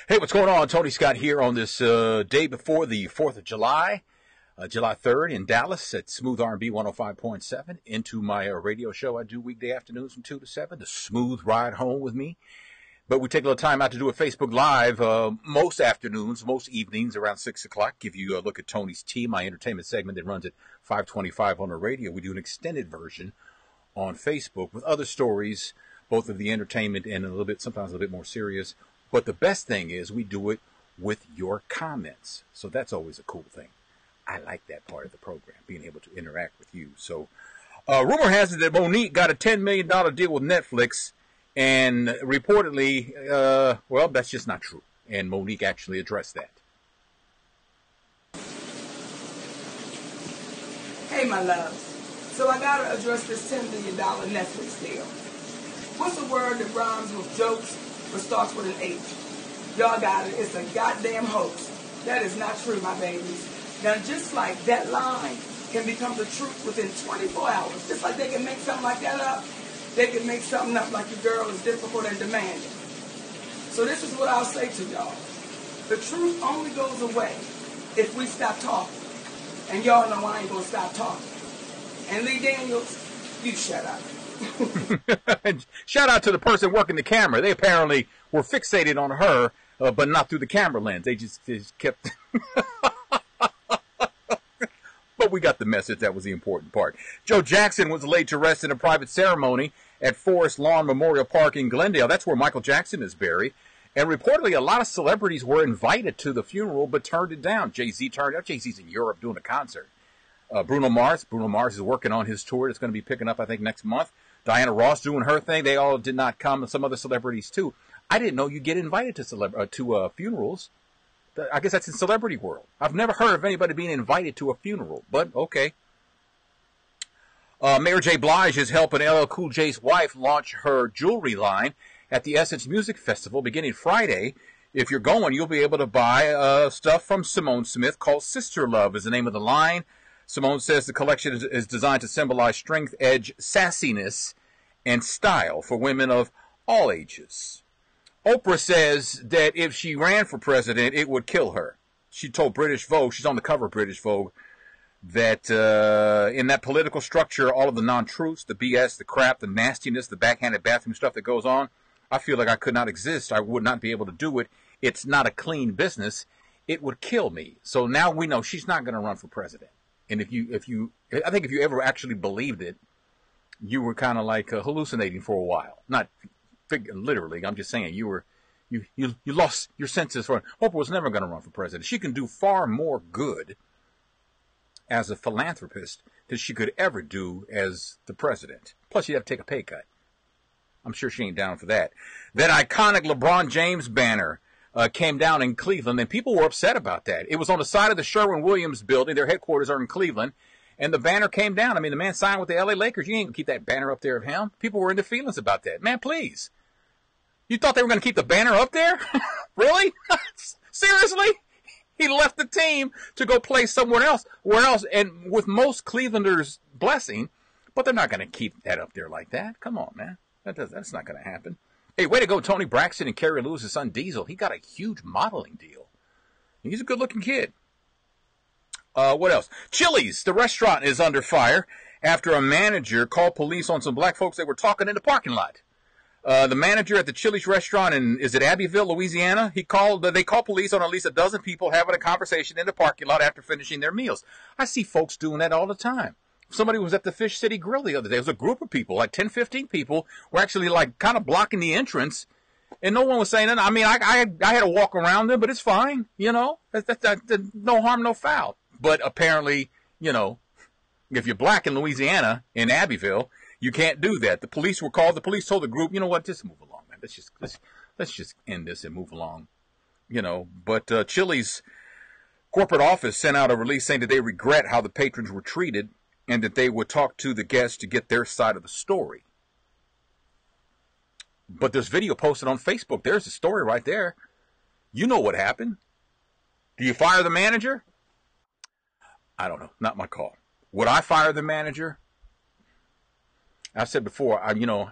Hey, what's going on? Tony Scott here on this day before the 4th of July, July 3rd in Dallas at Smooth R&B 105.7. Into my radio show I do weekday afternoons from 2 to 7, the Smooth Ride Home with me. But we take a little time out to do a Facebook Live most afternoons, most evenings around 6 o'clock. Give you a look at Tony's Tea, my entertainment segment that runs at 525 on the radio. We do an extended version on Facebook with other stories, both of the entertainment and sometimes a little bit more serious. But the best thing is we do it with your comments. So that's always a cool thing. I like that part of the program, being able to interact with you. So rumor has it that Monique got a $10 million deal with Netflix. And reportedly, well, that's just not true. And Monique actually addressed that. Hey, my loves. So I got to address this $10 million Netflix deal. What's a word that rhymes with jokes but starts with an H? Y'all got it. It's a goddamn hoax. That is not true, my babies. Now, just like that line can become the truth within 24 hours, just like they can make something like that up, they can make something up like your girl is difficult and demanding. So this is what I'll say to y'all. The truth only goes away if we stop talking. And y'all know I ain't going to stop talking. And Lee Daniels, you shut up. Shout out to the person working the camera. They apparently were fixated on her, but not through the camera lens. They just kept... But we got the message. That was the important part. Joe Jackson was laid to rest in a private ceremony at Forest Lawn Memorial Park in Glendale. That's where Michael Jackson is buried. And reportedly, a lot of celebrities were invited to the funeral, but turned it down. Jay-Z turned it out. Jay-Z's in Europe doing a concert. Bruno Mars is working on his tour. It's going to be picking up, I think, next month. Diana Ross doing her thing. They all did not come, and some other celebrities, too. I didn't know you get invited to funerals. I guess that's in celebrity world. I've never heard of anybody being invited to a funeral, but okay. Mayor J. Blige is helping LL Cool J's wife launch her jewelry line at the Essence Music Festival beginning Friday. If you're going, you'll be able to buy stuff from Simone Smith called Sister Love is the name of the line. Simone says the collection is designed to symbolize strength, edge, sassiness, and style for women of all ages. Oprah says that if she ran for president, it would kill her. She told British Vogue, she's on the cover of British Vogue, that in that political structure, all of the non-truths, the BS, the crap, the nastiness, the backhanded bathroom stuff that goes on, I feel like I could not exist. I would not be able to do it. It's not a clean business. It would kill me. So now we know she's not going to run for president. And I think if you ever actually believed it, you were kind of like hallucinating for a while. Not literally, I'm just saying you lost your senses for it. Oprah was never going to run for president. She can do far more good as a philanthropist than she could ever do as the president. Plus, you'd have to take a pay cut. I'm sure she ain't down for that. That iconic LeBron James banner came down in Cleveland, and people were upset about that. It was on the side of the Sherwin-Williams building. Their headquarters are in Cleveland. And the banner came down. I mean, the man signed with the LA Lakers. You ain't going to keep that banner up there of him. People were in the feelings about that. Man, please. You thought they were going to keep the banner up there? Really? Seriously? He left the team to go play somewhere else. Where else? And with most Clevelanders' blessing, but they're not going to keep that up there like that. Come on, man. That's not going to happen. Hey, way to go, Tony Braxton and Carrie Lewis' son Diesel. He got a huge modeling deal. He's a good-looking kid. What else? Chili's, the restaurant, is under fire after a manager called police on some black folks that were talking in the parking lot. The manager at the Chili's restaurant is it Abbeville, Louisiana? They called police on at least a dozen people having a conversation in the parking lot after finishing their meals. I see folks doing that all the time. Somebody was at the Fish City Grill the other day. It was a group of people, like 10, 15 people, were actually like kind of blocking the entrance. And no one was saying that. I mean, I had to walk around them, but it's fine, you know. That's no harm, no foul. But apparently, you know, if you're black in Louisiana, in Abbeville, you can't do that. The police were called. The police told the group, you know what, just move along, man. Let's just end this and move along, you know. But Chili's corporate office sent out a release saying that they regret how the patrons were treated and that they would talk to the guests to get their side of the story. But there's video posted on Facebook. There's the story right there. You know what happened. Do you fire the manager? I don't know. Not my call. Would I fire the manager? I've said before,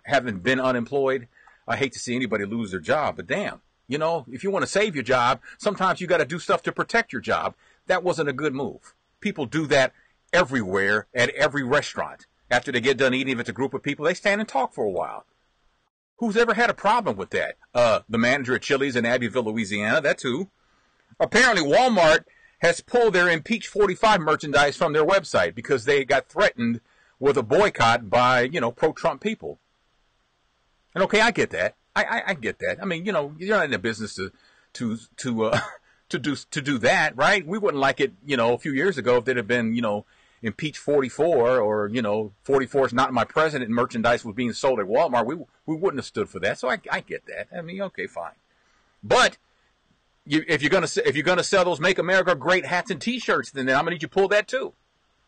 having been unemployed, I hate to see anybody lose their job, but damn, You know, if you want to save your job, sometimes you got to do stuff to protect your job. That wasn't a good move. People do that everywhere at every restaurant. After they get done eating, if it's a group of people, they stand and talk for a while. Who's ever had a problem with that? The manager at Chili's in Abbeville, Louisiana, that's who. Apparently, Walmart has pulled their Impeach 45 merchandise from their website because they got threatened with a boycott by, you know, pro-Trump people. And okay, I get that. I get that. I mean, you know, you're not in the business to do that, right? We wouldn't like it, you know, a few years ago if there'd have been, you know, Impeach 44 or, you know, 44 is not my president merchandise was being sold at Walmart. We wouldn't have stood for that. So I get that. I mean, okay, fine. But if you're gonna sell those Make America Great hats and T-shirts, then I'm gonna need you to pull that too.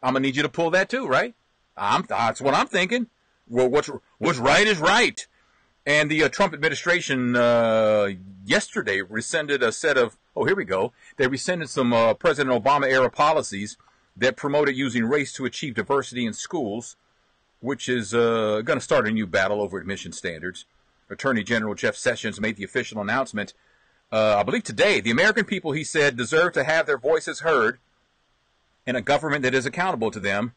I'm gonna need you to pull that too, right? That's what I'm thinking. Well, what's right is right. And the Trump administration yesterday rescinded a set of, here we go. They rescinded some President Obama-era policies that promoted using race to achieve diversity in schools, which is going to start a new battle over admission standards. Attorney General Jeff Sessions made the official announcement, I believe today. The American people, he said, deserve to have their voices heard in a government that is accountable to them.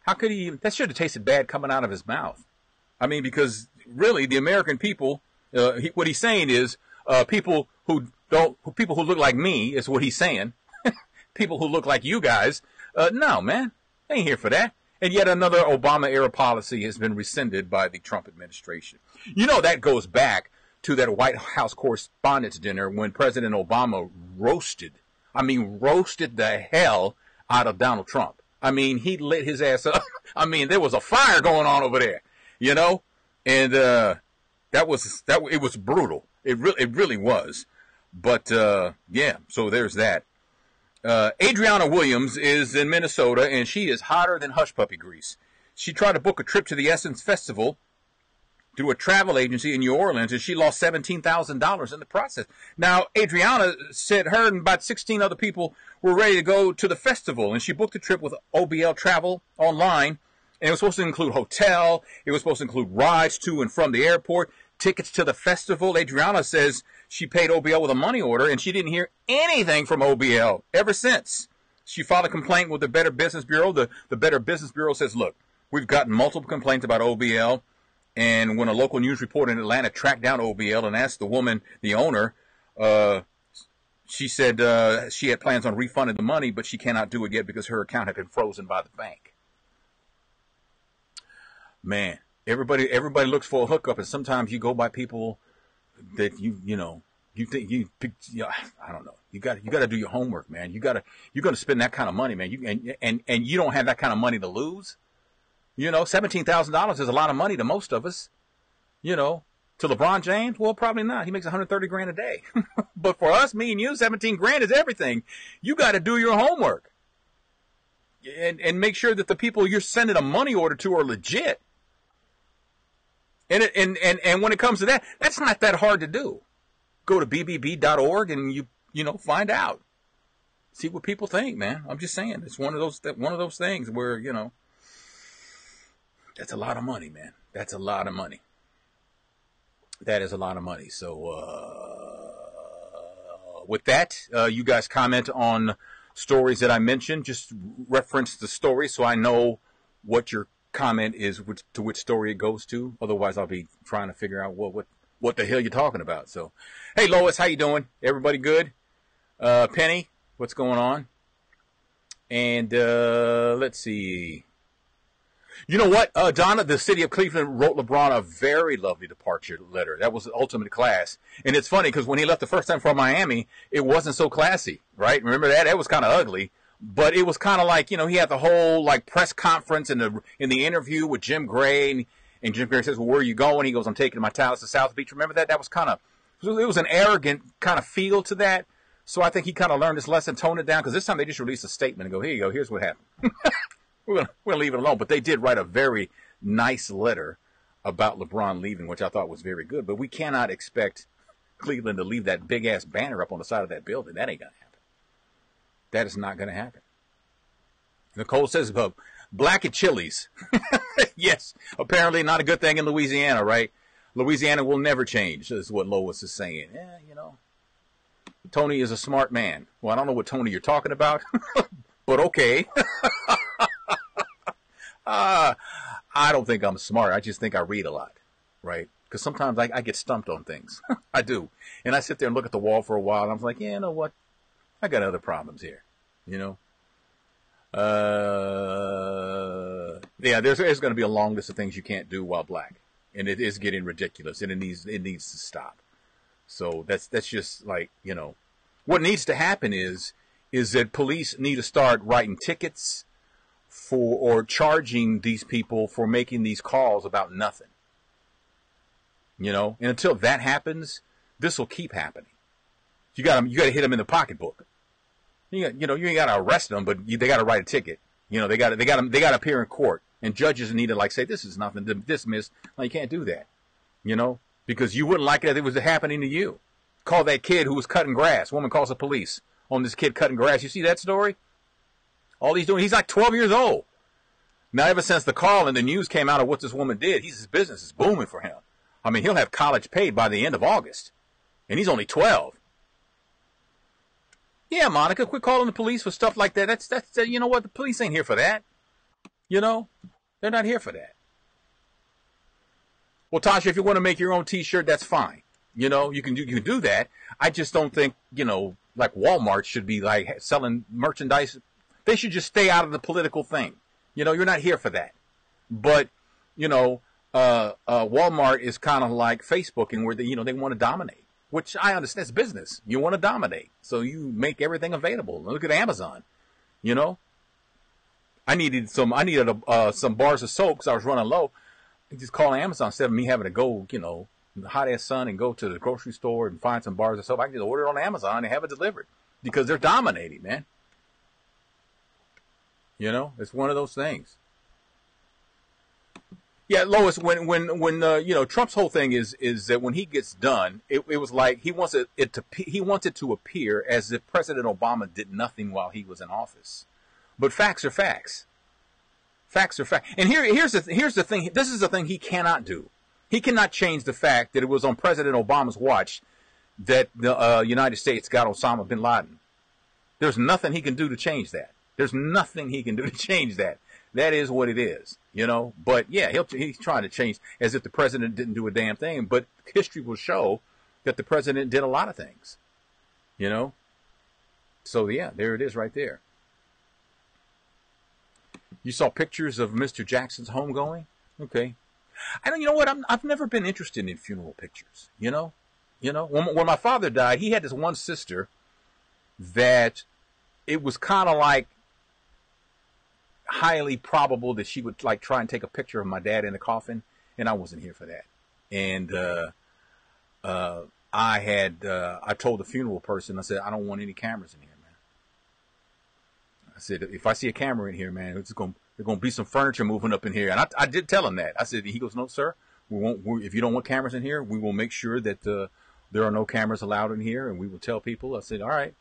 How could he? That should have tasted bad coming out of his mouth. I mean, because really, the American people, what he's saying is, people who look like me is what he's saying. People who look like you guys, no, man, they ain't here for that. And yet another Obama-era policy has been rescinded by the Trump administration. You know, that goes back to that White House Correspondents' Dinner when President Obama roasted the hell out of Donald Trump. I mean, he lit his ass up. I mean, there was a fire going on over there, you know, and it was brutal. It really was. But yeah, so there's that. Adriana Williams is in Minnesota, and she is hotter than hush puppy grease. She tried to book a trip to the Essence Festival through a travel agency in New Orleans, and she lost $17,000 in the process. Now, Adriana said her and about 16 other people were ready to go to the festival, and she booked the trip with OBL Travel online, and it was supposed to include hotel, it was supposed to include rides to and from the airport, tickets to the festival. Adriana says she paid OBL with a money order, and she didn't hear anything from OBL ever since. She filed a complaint with the Better Business Bureau. The Better Business Bureau says, look, we've gotten multiple complaints about OBL, and when a local news reporter in Atlanta tracked down OBL and asked the woman, the owner, she said she had plans on refunding the money, but she cannot do it yet because her account had been frozen by the bank. Man, everybody looks for a hookup, and sometimes you go by people that you think I don't know. You got to do your homework, man. You're going to spend that kind of money, man. And you don't have that kind of money to lose. You know, $17,000 is a lot of money to most of us. You know, to LeBron James, well, probably not. He makes $130,000 a day. But for us, me and you, $17,000 is everything. You got to do your homework and make sure that the people you're sending a money order to are legit. And when it comes to that, that's not that hard to do. Go to bbb.org and you know find out, see what people think, man. I'm just saying, it's one of those things where that's a lot of money, man. That's a lot of money. That is a lot of money. So with that, you guys comment on stories that I mentioned. Just reference the story so I know what your comment is, to which story it goes to. Otherwise, I'll be trying to figure out what the hell you're talking about. So, hey, Lois, how you doing? Everybody good? Penny, what's going on? And let's see. You know what? Donna, the city of Cleveland wrote LeBron a very lovely departure letter. That was the ultimate class. And it's funny because when he left the first time from Miami, it wasn't so classy, right? Remember that? That was kind of ugly. But it was kind of like, he had the whole like press conference in the interview with Jim Gray. And Jim Gray says, well, where are you going? He goes, I'm taking my talents to South Beach. Remember that? That was it was an arrogant kind of feel to that. So I think he kind of learned his lesson, toned it down. Because this time they just released a statement and go, here you go. Here's what happened. We're gonna leave it alone. But they did write a very nice letter about LeBron leaving, which I thought was very good. But we cannot expect Cleveland to leave that big-ass banner up on the side of that building. That ain't going to happen. That is not going to happen. Nicole says, Black at Chili's. Yes, apparently not a good thing in Louisiana, right? Louisiana will never change, is what Lois is saying. Yeah, you know, Tony is a smart man. Well, I don't know what Tony you're talking about, but okay. I don't think I'm smart. I just think I read a lot, right? Because sometimes I get stumped on things. I do. And I sit there and look at the wall for a while, and I'm like, yeah, you know what? I got other problems here, you know? Yeah, there's going to be a long list of things you can't do while black. And it is getting ridiculous, and it needs to stop. So that's just like, you know, what needs to happen is that police need to start writing tickets for, or charging these people for making these calls about nothing. You know, and until that happens, this will keep happening. You got to hit them in the pocketbook. You ain't got to arrest them, but they got to write a ticket. You know, they got to appear in court, and judges need to like say, this is nothing to dismiss. No, you can't do that. You know, because you wouldn't like it if it was happening to you. Call that kid who was cutting grass. Woman calls the police on this kid cutting grass. You see that story? All he's doing, he's like 12 years old. Now, ever since the call and the news came out of what this woman did, his business is booming for him. I mean, he'll have college paid by the end of August. And he's only 12. Yeah, Monica, quit calling the police for stuff like that. That's you know what? The police ain't here for that. You know? They're not here for that. Well, Tasha, if you want to make your own T-shirt, that's fine. You know, you can do that. I just don't think, you know, like Walmart should be like selling merchandise. They should just stay out of the political thing. You know, you're not here for that. But, you know, Walmart is kind of like Facebooking, where they want to dominate, which I understand. It's business. You want to dominate, so you make everything available. Look at Amazon. You know, I needed some bars of soap because I was running low. I just call Amazon instead of me having to go, you know, in the hot ass sun and go to the grocery store and find some bars of soap. I can just order it on Amazon and have it delivered because they're dominating, man. You know, it's one of those things. Yeah, Lois, when you know, Trump's whole thing is that when he gets done, it was like he wants it to appear as if President Obama did nothing while he was in office. But facts are facts. Facts are facts. And here's the thing. This is the thing he cannot do. He cannot change the fact that it was on President Obama's watch that the United States got Osama bin Laden. There's nothing he can do to change that. There's nothing he can do to change that. That is what it is, you know. But yeah, he's trying to change as if the president didn't do a damn thing. But history will show that the president did a lot of things, you know. So yeah, there it is right there. You saw pictures of Mr. Jackson's homegoing? Okay. I don't. You know what? I've never been interested in funeral pictures. You know. When my father died, he had this one sister that it was kind of like highly probable that she would like try and take a picture of my dad in the coffin, and I wasn't here for that. And I told the funeral person, I said, I don't want any cameras in here, man. I said, if I see a camera in here, man, there's going to be some furniture moving up in here. And I did tell him that. I said, he goes, no, sir, if you don't want cameras in here, we will make sure that there are no cameras allowed in here, and we will tell people. I said, all right.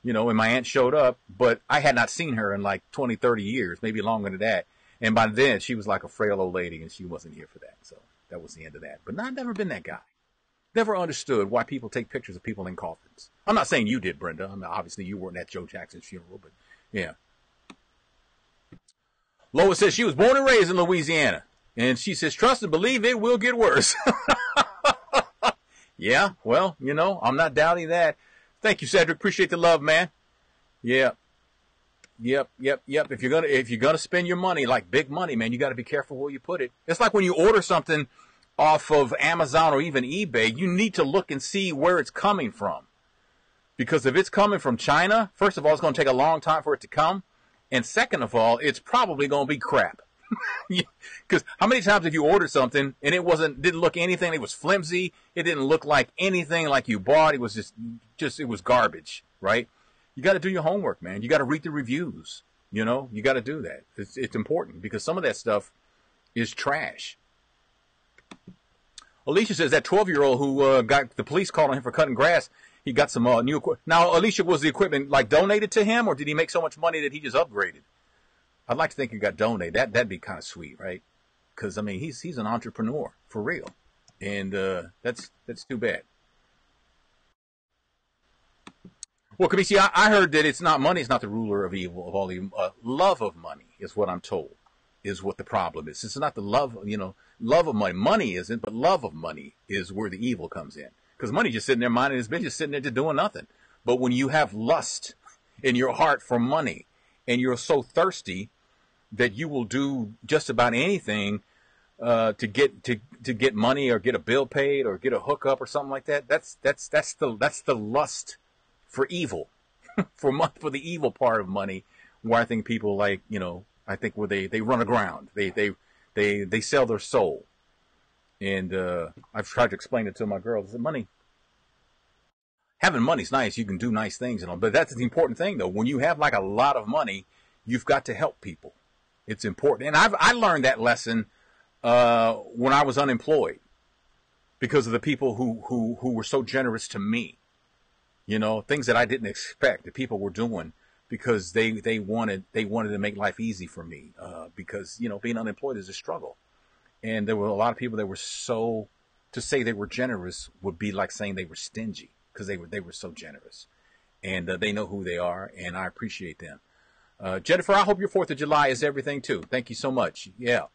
You know, and my aunt showed up, but I had not seen her in like 20, 30 years, maybe longer than that. And by then, she was like a frail old lady, and she wasn't here for that. So that was the end of that. But I've never been that guy. Never understood why people take pictures of people in coffins. I'm not saying you did, Brenda. I mean, obviously, you weren't at Joe Jackson's funeral, but yeah. Lois says she was born and raised in Louisiana. And she says, trust and believe it will get worse. Yeah, well, you know, I'm not doubting that. Thank you, Cedric. Appreciate the love, man. Yeah. Yep. If you're gonna spend your money, like big money, man, you got to be careful where you put it. It's like when you order something off of Amazon or even eBay, you need to look and see where it's coming from. Because if it's coming from China, first of all, it's going to take a long time for it to come. And second of all, it's probably going to be crap. Because how many times have you ordered something and it didn't look anything, it was flimsy, it didn't look like anything like you bought, it was just it was garbage, right? You got to do your homework, man. You got to read the reviews, you know? You got to do that. It's important because some of that stuff is trash. Alicia says that 12-year-old who got the police called on him for cutting grass, he got some new equipment. Now, Alicia, was the equipment like donated to him, or did he make so much money that he just upgraded? I'd like to think it got donated. That'd be kind of sweet, right? Because I mean, he's an entrepreneur for real, and that's too bad. Well, Kamisi, I heard that it's not money. It's not the ruler of evil of all evil. Love of money is what I'm told is what the problem is. It's not the love, love of money. Money isn't, but love of money is where the evil comes in. Because money just sitting there minding his business, just sitting there just doing nothing. But when you have lust in your heart for money, and you're so thirsty that you will do just about anything to get money or get a bill paid or get a hookup or something like that, that's the lust for evil, for the evil part of money, where I think people like, I think where they run aground, they sell their soul, and I've tried to explain it to my girls. Money, having money's nice, you can do nice things and all, but that's the important thing though. When you have like a lot of money, you've got to help people. It's important, and I learned that lesson when I was unemployed because of the people who were so generous to me. Things that I didn't expect that people were doing because they wanted to make life easy for me. Because being unemployed is a struggle, and there were a lot of people that were to say they were generous would be like saying they were stingy because they were so generous, and they know who they are, and I appreciate them. Jennifer, I hope your 4th of July is everything too. Thank you so much. Yeah,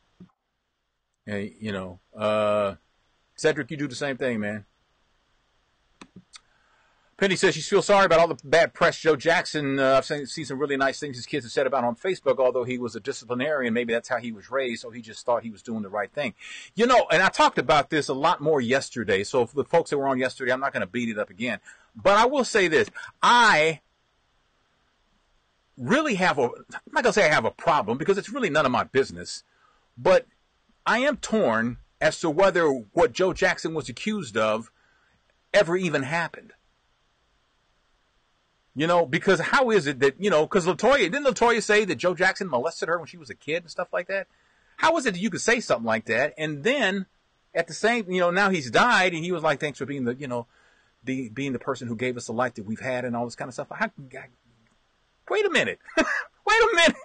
Cedric, you do the same thing, man. Penny says she feels sorry about all the bad press Joe Jackson. I've seen some really nice things his kids have said about him on Facebook, although he was a disciplinarian. Maybe that's how he was raised, so he just thought he was doing the right thing. And I talked about this a lot more yesterday, so for the folks that were on yesterday, I'm not going to beat it up again. But I will say this. I really I'm not going to say I have a problem, because it's really none of my business. But I am torn as to whether what Joe Jackson was accused of ever even happened. Because how is it that, because didn't Latoya say that Joe Jackson molested her when she was a kid and stuff like that? How is it that you could say something like that? And then at the same, now he's died and he was like, thanks for being being the person who gave us the life that we've had and all this kind of stuff. Wait a minute. Wait a minute.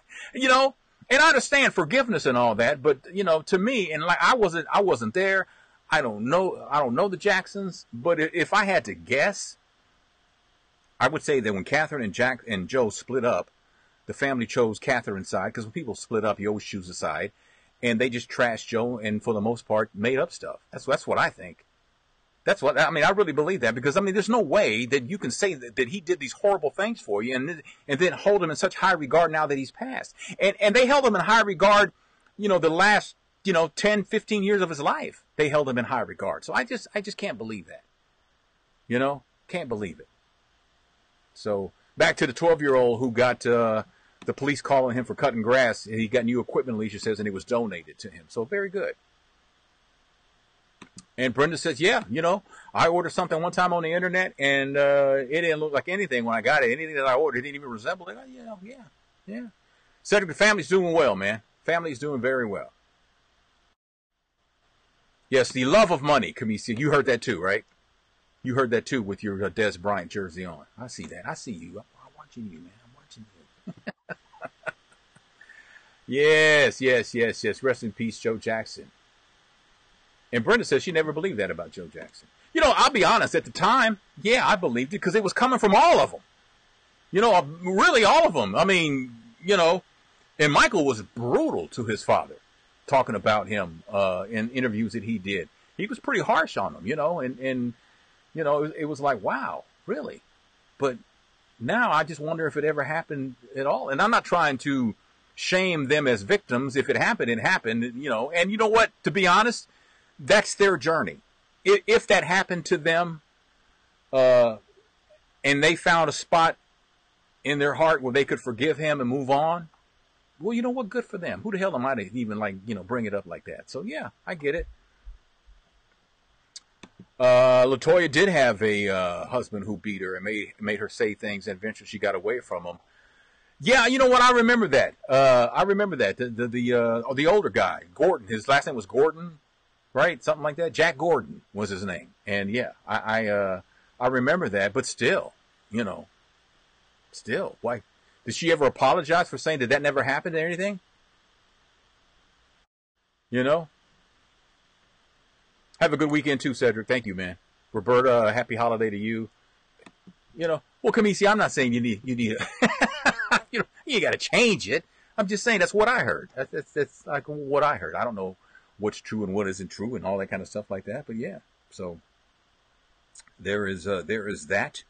And I understand forgiveness and all that, but, to me, and like, I wasn't there. I don't know the Jacksons, but if I had to guess, I would say that when Catherine and Joe split up, the family chose Catherine's side, because when people split up, you always choose a side, and they just trashed Joe and for the most part made up stuff. That's what I think. That's what I mean. I really believe that, because there's no way that you can say that he did these horrible things for you and then hold him in such high regard now that he's passed. And they held him in high regard, the last 10, 15 years of his life. They held him in high regard. So I just can't believe that. Can't believe it. So back to the 12-year-old who got the police calling him for cutting grass. He got new equipment, Alicia says, and it was donated to him. So very good. And Brenda says, yeah, I ordered something one time on the internet, and it didn't look like anything when I got it. Anything that I ordered didn't even resemble it. Yeah. Cedric, the family's doing well, man. Family's doing very well. Yes, the love of money, Kamisi. You heard that too, right? You heard that too with your Des Bryant jersey on. I see that. I see you. I'm watching you, man. I'm watching you. Yes. Rest in peace, Joe Jackson. And Brenda says she never believed that about Joe Jackson. I'll be honest. At the time, yeah, I believed it because it was coming from all of them. Really all of them. And Michael was brutal to his father, talking about him in interviews that he did. He was pretty harsh on him, and it was like, wow, really? But now I just wonder if it ever happened at all. And I'm not trying to shame them as victims. If it happened, it happened, And you know what? To be honest, that's their journey. If that happened to them, and they found a spot in their heart where they could forgive him and move on, well, you know what? Good for them. Who the hell am I to even bring it up like that? So yeah, I get it. Latoya did have a husband who beat her and made her say things, and eventually she got away from him. Yeah, you know what? I remember that. The older guy, Gordon. His last name was Gordon, right? Something like that. Jack Gordon was his name. And yeah, I remember that. But still, why Did she ever apologize for saying that never happened or anything? You know? Have a good weekend too, Cedric. Thank you, man. Roberta, happy holiday to you. You know, well, Kamisi, I'm not saying you need you got to change it. I'm just saying that's what I heard. That's like what I heard. I don't know what's true and what isn't true and all that kind of stuff like that. But yeah, so there is that.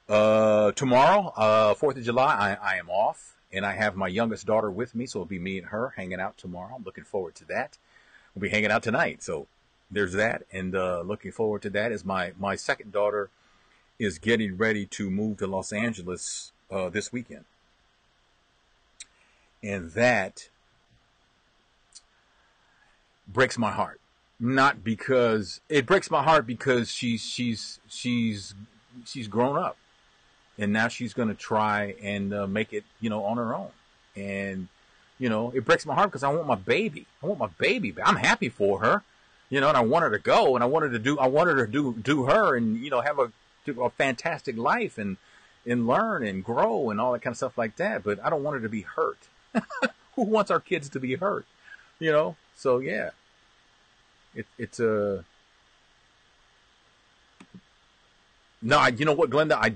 Tomorrow, 4th of July, I am off, and I have my youngest daughter with me, so it'll be me and her hanging out tomorrow. I'm looking forward to that. We'll be hanging out tonight, so there's that, and looking forward to that. As my second daughter is getting ready to move to Los Angeles this weekend, and that breaks my heart. Not because it breaks my heart because she's grown up. And now she's going to try and make it, on her own. And, it breaks my heart because I want my baby. I want my baby back. I'm happy for her, and I want her to go, and I want her to do her and, have a fantastic life and learn and grow and all that kind of stuff like that. But I don't want her to be hurt. Who wants our kids to be hurt? So yeah, it's a, no, you know what, Glenda? I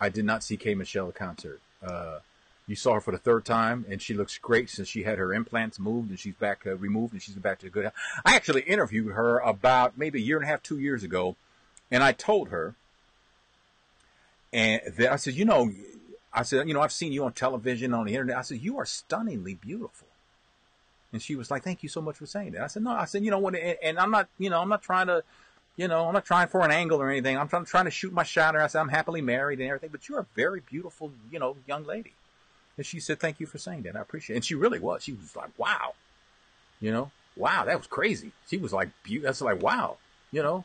did not see K. Michelle at concert. You saw her for the third time, and she looks great since she had her implants moved and she's back removed and she's back to good health. I actually interviewed her about maybe a year and a half, 2 years ago, and I told her, and that I said, I've seen you on television, on the internet. I said, you are stunningly beautiful. And she was like, thank you so much for saying that. I said, no. I said, you know what? And I'm not, I'm not trying to. I'm not trying for an angle or anything. I'm trying to shoot my shot. I said, I'm happily married and everything, but you're a very beautiful, young lady. And she said, thank you for saying that. I appreciate it. And she really was. She was like, wow. Wow, that was crazy. She was like, that's like, wow, Oh,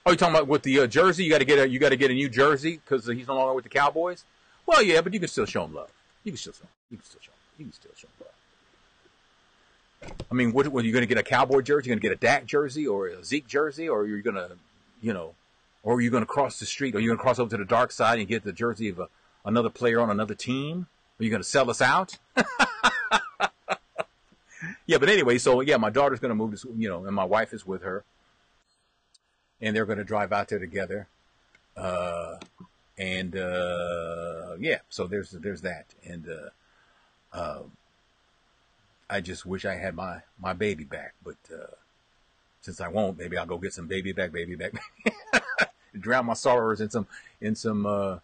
you're talking about with the jersey? You got to get a new jersey because he's no longer with the Cowboys? Well, yeah, but you can still show him love. You can still show him love. I mean, what are you going to get a Cowboy jersey? You're going to get a Dak jersey or a Zeke jersey, or you're going to, or are you going to cross the street? Or are you going to cross over to the dark side and get the jersey of another player on another team? Are you going to sell us out? Yeah, but anyway, so yeah, my daughter's going to move to, and my wife is with her, and they're going to drive out there together, yeah, so there's that, and I just wish I had my baby back, but since I won't, maybe I'll go get some baby back, drown my sorrows in some.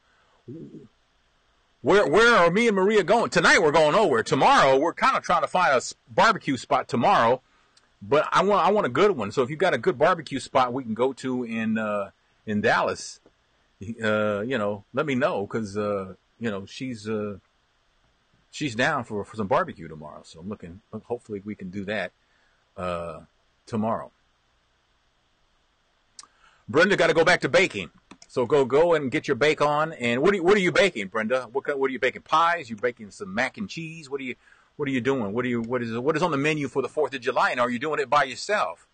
Where are me and Maria going tonight? We're going nowhere. Tomorrow, we're kind of trying to find a barbecue spot tomorrow, but I want a good one. So if you've got a good barbecue spot we can go to in Dallas, let me know because she's down for some barbecue tomorrow. So I'm looking. Hopefully we can do that tomorrow. Brenda got to go back to baking. So go and get your bake on. And what are you baking, Brenda? What are you baking? Pies? You baking some mac and cheese? What are you doing? What is on the menu for the 4th of July? And are you doing it by yourself?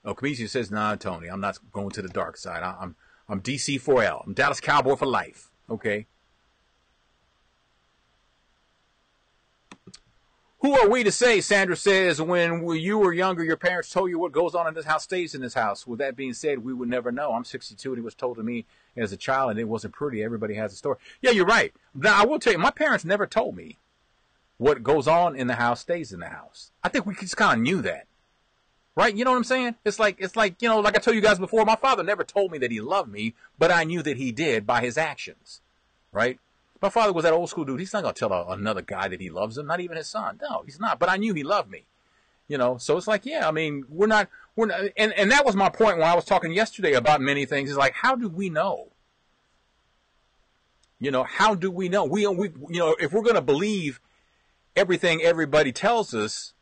Oh, Kamisi says, nah, Tony, I'm not going to the dark side. I'm DC4L. I'm Dallas Cowboy for life. Okay. Who are we to say, Sandra says, when you were younger, your parents told you what goes on in this house stays in this house. With that being said, we would never know. I'm 62 and it was told to me as a child and it wasn't pretty. Everybody has a story. Yeah, you're right. Now, I will tell you, my parents never told me what goes on in the house stays in the house. I think we just kind of knew that. Right? You know what I'm saying? It's like, like I told you guys before, my father never told me that he loved me, but I knew that he did by his actions. Right? My father was that old school dude. He's not going to tell another guy that he loves him, not even his son. No, he's not. But I knew he loved me. So it's like, yeah, I mean, we're not, and that was my point when I was talking yesterday about many things. Is like, how do we know? How do we know? We if we're going to believe everything everybody tells us,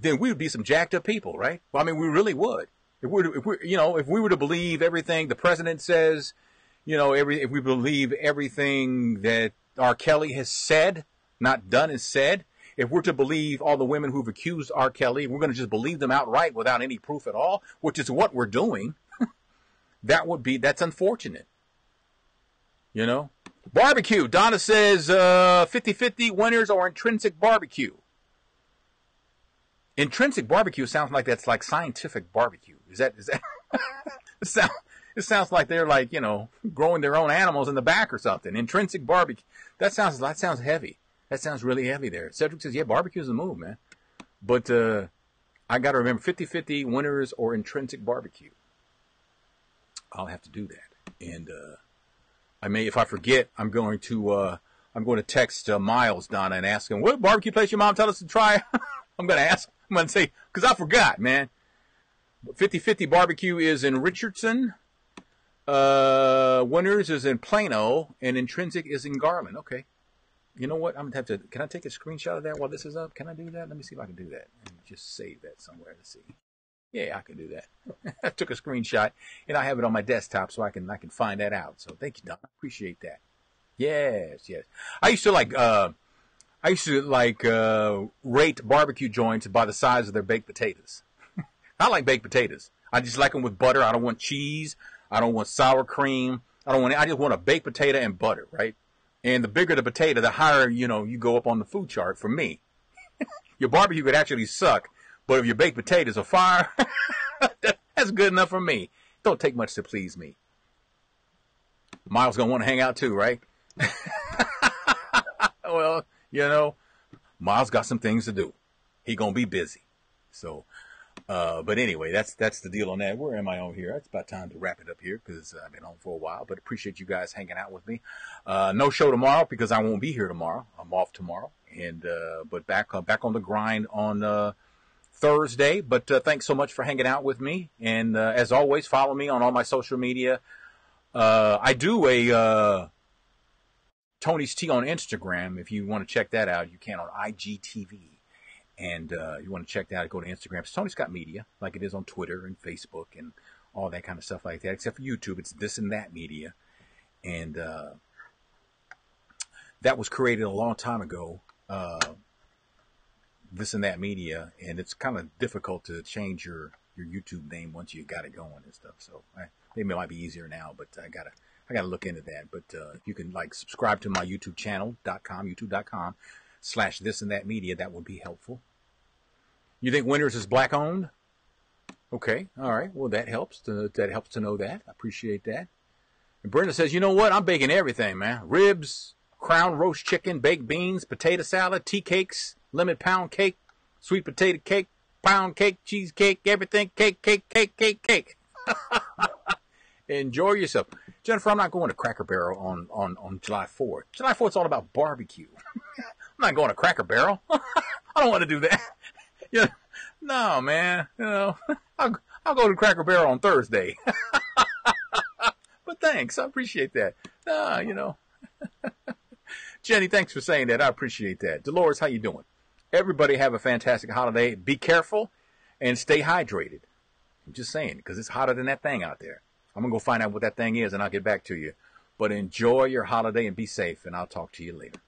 then we would be some jacked up people, right? Well, I mean, we really would. If we were to believe everything the president says, if we believe everything that R. Kelly has said, not done, is said, if we're to believe all the women who've accused R. Kelly, we're going to just believe them outright without any proof at all, which is what we're doing, that's unfortunate. You know? Barbecue. Donna says 50-50 winners or intrinsic barbecue. Intrinsic barbecue sounds like that's like scientific barbecue. Is that it sounds like they're like, growing their own animals in the back or something. Intrinsic barbecue. That sounds heavy. That sounds really heavy there. Cedric says, yeah, barbecue's the move, man. But I got to remember 50-50 winners or intrinsic barbecue. I'll have to do that. And if I forget, I'm going to text Miles, Donna, and ask him, what barbecue place your mom tell us to try? I'm going to say, because I forgot, man. 50-50 barbecue is in Richardson. Winners is in Plano, and intrinsic is in Garland. Okay. You know what? I'm going to have to, can I take a screenshot of that while this is up? Can I do that? Let me see if I can do that. And just save that somewhere to see. Yeah, I can do that. I took a screenshot, and I have it on my desktop so I can find that out. So thank you, Don. I appreciate that. Yes. I used to rate barbecue joints by the size of their baked potatoes. I like baked potatoes. I just like them with butter. I don't want cheese. I don't want sour cream. I just want a baked potato and butter, right? And the bigger the potato, the higher, you go up on the food chart for me. Your barbecue could actually suck, but if your baked potatoes are fire, that's good enough for me. Don't take much to please me. Miles going to want to hang out too, right? Well, Miles got some things to do. He going to be busy. So, but anyway, that's the deal on that. Where am I on here? It's about time to wrap it up here because I've been on for a while, but appreciate you guys hanging out with me. No show tomorrow because I won't be here tomorrow. I'm off tomorrow, and but back on the grind on Thursday. But thanks so much for hanging out with me, and as always, follow me on all my social media. I do a Tony's Tea on Instagram. If you want to check that out, you can on IGTV. And you want to check that out, go to Instagram. It's Tony Scott Media, like it is on Twitter and Facebook and all that kind of stuff like that. Except for YouTube, it's This and That Media. And that was created a long time ago, This and That Media. And it's kind of difficult to change your YouTube name once you got it going and stuff. So maybe it might be easier now, but I gotta look into that. But if you can subscribe to my YouTube channel, youtube.com/This and That Media, that would be helpful. You think Winners is black owned? Okay, all right. Well, that helps. That helps to know that. I appreciate that. And Brenda says, you know what? I'm baking everything, man. Ribs, crown roast chicken, baked beans, potato salad, tea cakes, lemon pound cake, sweet potato cake, pound cake, cheesecake, everything, cake. Enjoy yourself. Jennifer, I'm not going to Cracker Barrel on July 4th. July 4th is all about barbecue. I'm not going to Cracker Barrel. I don't want to do that. No, man. I'll go to Cracker Barrel on Thursday. But thanks. I appreciate that. Jenny, thanks for saying that. I appreciate that. Dolores, how you doing? Everybody have a fantastic holiday. Be careful and stay hydrated. I'm just saying, because it's hotter than that thing out there. I'm going to go find out what that thing is, and I'll get back to you. But enjoy your holiday and be safe, and I'll talk to you later.